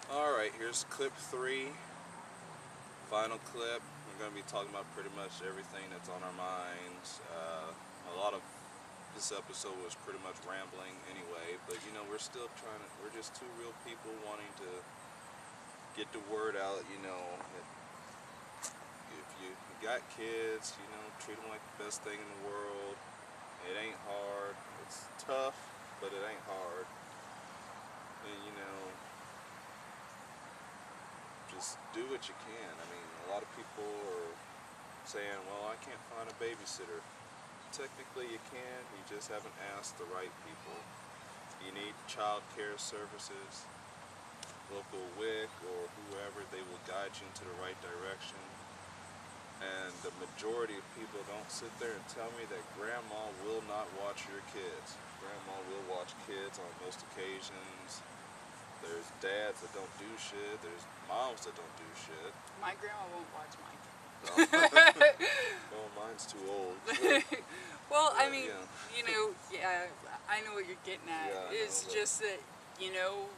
Alright, here's clip 3, final clip. We're going to be talking about pretty much everything that's on our minds. A lot of this episode was pretty much rambling anyway, but you know, we're still we're just two real people wanting to get the word out, you know, that if you got kids, you know, treat them like the best thing in the world. It ain't hard. It's tough, but it ain't hard. And you know, just do what you can. I mean, a lot of people are saying, well, I can't find a babysitter. Technically you can, you just haven't asked the right people. You need child care services, local WIC or whoever, they will guide you into the right direction. And the majority of people don't sit there and tell me that grandma will not watch your kids. Grandma will watch kids on most occasions. There's dads that don't do shit. There's moms that don't do shit. My grandma won't watch mine. Well, mine's too old. Well, Yeah, I mean, yeah. you know, yeah, I know what you're getting at. Yeah, It's just that, you know,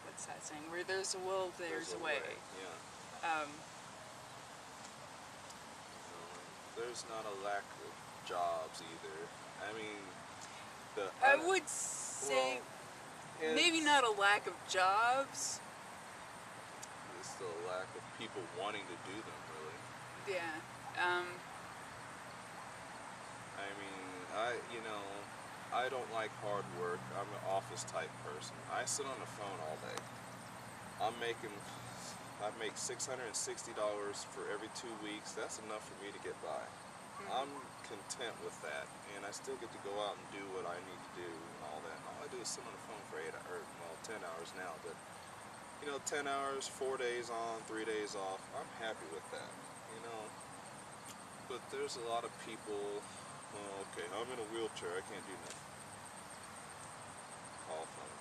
what's that saying? Where there's a will, there's a way. Yeah. There's not a lack of jobs either. I mean, I would say maybe not a lack of jobs. It's the lack of people wanting to do them, really. Yeah. I mean, I don't like hard work. I'm an office type person. I sit on the phone all day. I make $660 for every 2 weeks. That's enough for me to get by. I'm content with that, and I still get to go out and do what I need to do and all that. All I do is sit on the phone for 10 hours now, but you know, 10 hours, 4 days on, 3 days off. I'm happy with that, you know. But there's a lot of people, well, okay, I'm in a wheelchair, I can't do nothing. Call phone.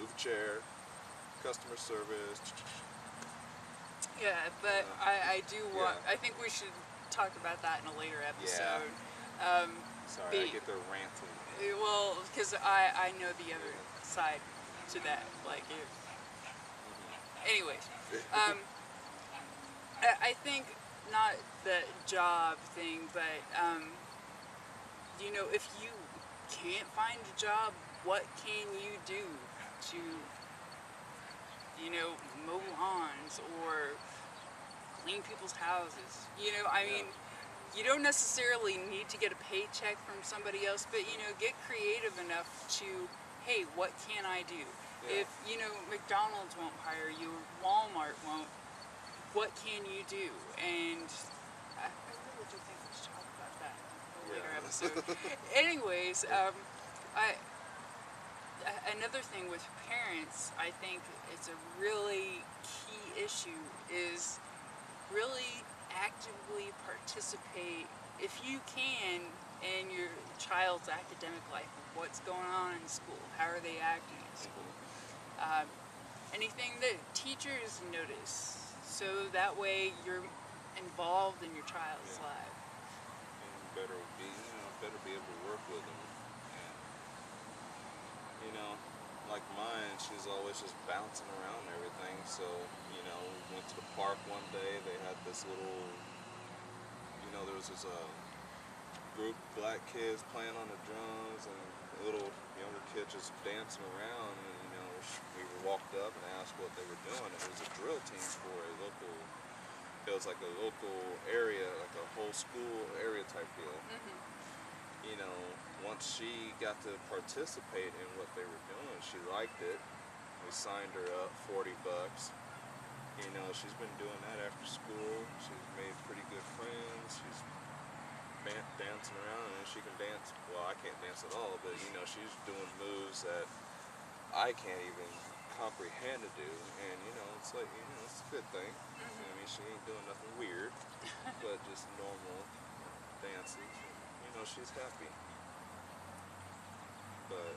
Move a chair, customer service. Yeah, but I do want. Yeah. I think we should talk about that in a later episode. Sorry, I get the ranting. Well, because I know the other side to that. Like, anyways, I think not the job thing, but you know, if you can't find a job, what can you do to, you know, mow lawns or clean people's houses? You know, I mean, you don't necessarily need to get a paycheck from somebody else, but, you know, get creative enough to, hey, what can I do? Yeah. If, you know, McDonald's won't hire you, or Walmart won't, what can you do? And I really do think we should talk about that in a later episode. Anyways, another thing with parents, I think it's a really key issue, is really actively participate, if you can, in your child's academic life. What's going on in school? How are they acting in school? Anything that teachers notice, so that way you're involved in your child's life. And better be able to work with them. And, you know, like mine, she's always just bouncing around and everything. So, you know, we went to the park one day. They had this little, you know, there was this group of black kids playing on the drums, and a little younger kid just dancing around. And, you know, we walked up and asked what they were doing. It was a drill team for a local. It was like a local area, like a whole school area type deal. You know, once she got to participate in what they were doing, she liked it. We signed her up, $40. You know, she's been doing that after school. She's made pretty good friends. She's dancing around, and she can dance. Well, I can't dance at all, but you know, she's doing moves that I can't even comprehend to do. And you know, it's like, you know, it's a good thing. I mean, she ain't doing nothing weird, but just normal dances. You know, she's happy. But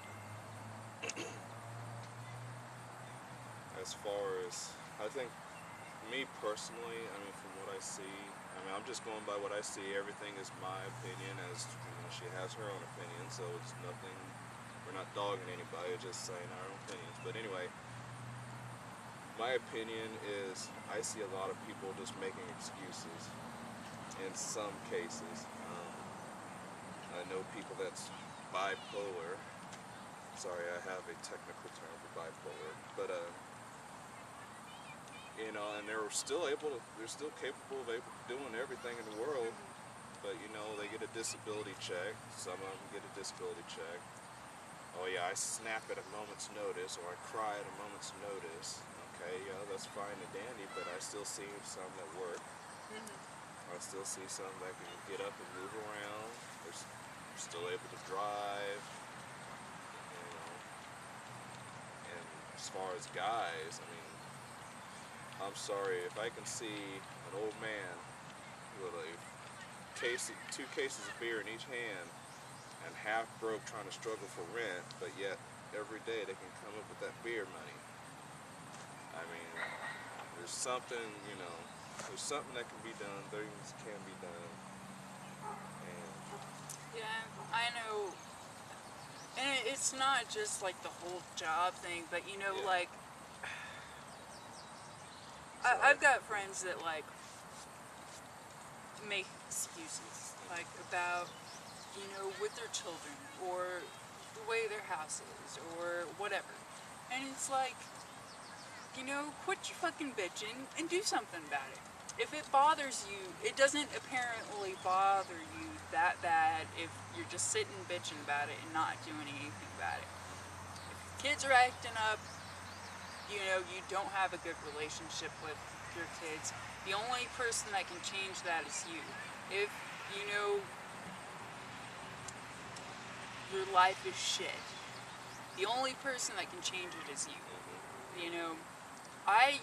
as far as, I think, me personally, I mean, from what I see, I mean, I'm just going by what I see. Everything is my opinion, as you know, she has her own opinion, so it's nothing, we're We're not dogging anybody, just saying our own opinions. But anyway, my opinion is I see a lot of people just making excuses in some cases. I know people that's bipolar. Sorry, I have a technical term for bipolar, but you know, and they're still capable of doing everything in the world. But you know, they get a disability check. Some of them get a disability check. Oh yeah, I snap at a moment's notice, or I cry at a moment's notice. Okay, yeah, that's fine and dandy, but I still see some that work. I still see some that can get up and move around. They're still able to drive. You know, and as far as guys, I mean, I'm sorry if I can see an old man with two cases of beer in each hand and half broke trying to struggle for rent, but yet every day they can come up with that beer money. I mean, there's something, you know, there's something that can be done, things can be done. And Yeah, I know. And it's not just like the whole job thing, but you know, Yeah. like, Sorry. I've got friends that like make excuses, like about, you know, with their children or the way their house is or whatever. And it's like, you know, quit your fucking bitching and do something about it. If it bothers you, it doesn't apparently bother you that bad if you're just sitting bitching about it and not doing anything about it. If kids are acting up, you know, you don't have a good relationship with your kids. The only person that can change that is you. If, you know, your life is shit, the only person that can change it is you. You know,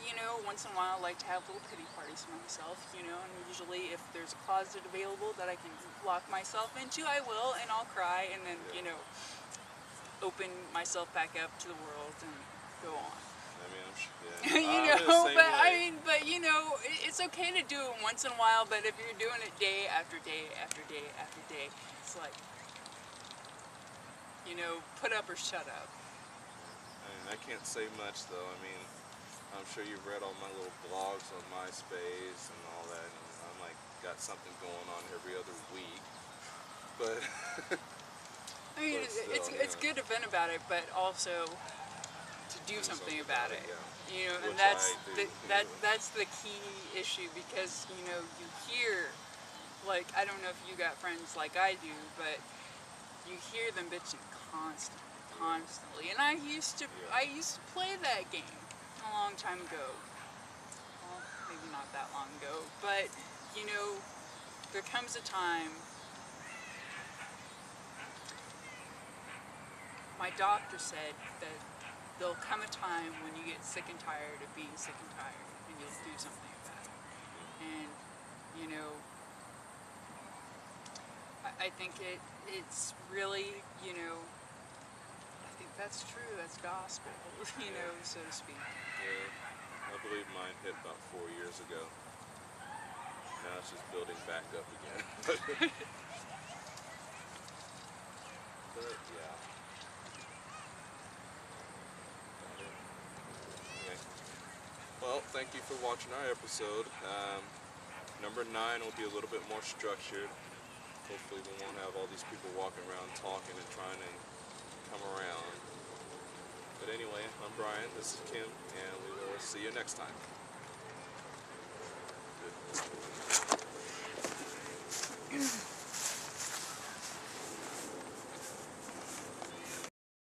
you know, once in a while like to have little pity parties for myself, you know, and usually if there's a closet available that I can lock myself into, I will, and I'll cry, and then, you know, open myself back up to the world and go on. I mean, You I'm the know, same but way. I mean, but you know, it's okay to do it once in a while, but if you're doing it day after day after day after day, it's like, you know, put up or shut up. I mean, I can't say much though. I mean, I'm sure you've read all my little blogs on MySpace and all that, and I'm like got something going on every other week. But I mean, but still, it's good to vent about it, but also to do something about it. yeah. You know, and Which I do. that's the key issue, because you know you hear, like, I don't know if you got friends like I do, but you hear them bitching constantly. And I used to play that game a long time ago. Well, maybe not that long ago, but you know, there comes a time. My doctor said that there'll come a time when you get sick and tired of being sick and tired, and you'll do something about it. And you know, I think it's really, you know, I think that's true. That's gospel, you know, so to speak. Yeah, I believe mine hit about 4 years ago. Now it's just building back up again. But yeah. Okay. Well, thank you for watching our episode. Number 9 will be a little bit more structured. Hopefully we won't have all these people walking around talking and trying to come around. But anyway, I'm Brian, this is Kim, and we will see you next time. Good.